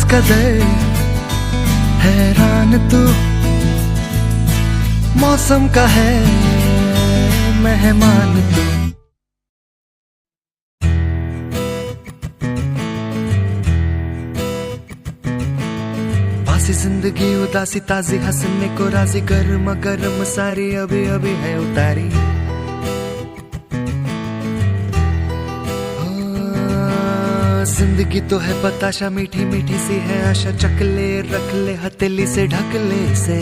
कदर हैरान तू मौसम का है मेहमान तू। बासी जिंदगी उदासी ताजी हंसने को राजी गर्म गर्म सारी अभी अभी है उतारी। जिंदगी तो है बताशा मीठी मीठी सी है आशा चकले रख ले हथेली से ढक ले से।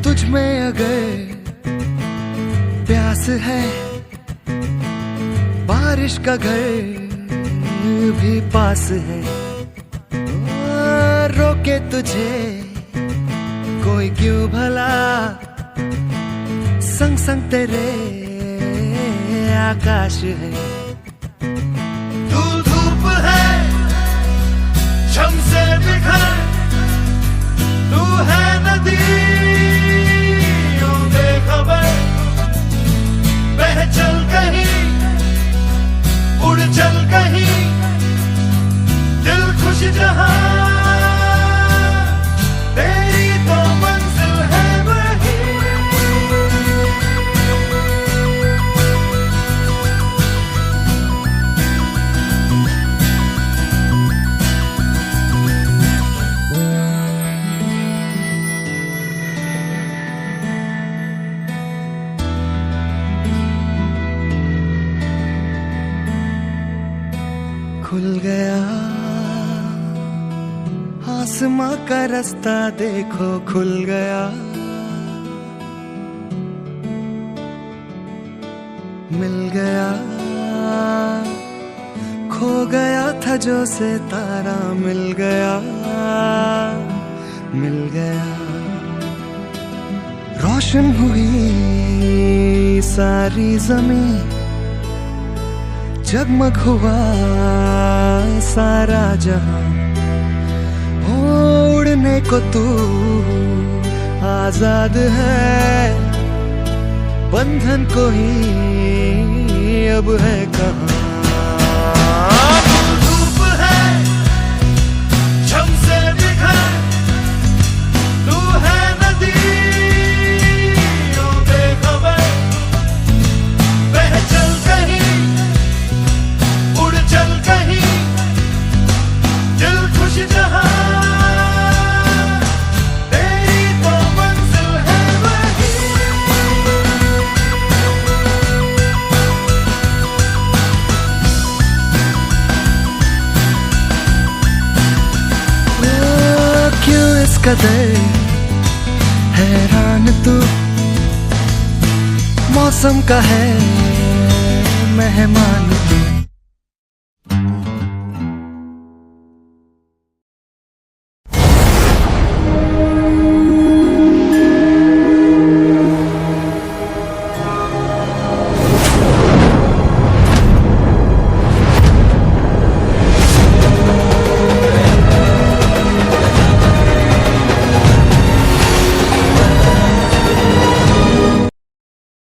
तुझ में अगर प्यास है बारिश का घर भी पास है। रोके तुझे कोई क्यों भला संग संग तेरे आकाश है। तू धूप है छम से बिखर, तू है नदी बेखबर, बह चल कहीं उड़ चल कहीं दिल खुश जहां तेरी तो मंजिल है वही। खुल गया आसमां का रास्ता देखो खुल गया। मिल गया खो गया था जो से तारा मिल गया। मिल गया रोशन हुई सारी जमीन जगमग हुआ सारा जहां। उड़ने को तू आजाद है बंधन कोई अब है कहां। धूप है छम से बिखर, तू है नदी बेखबर, बह चल कहीं उड़ चल कहीं दिल खुश जहां तेरी तो मंजिल है वही। क्यों इस कदर हैरान तू मौसम का है मेहमान तू।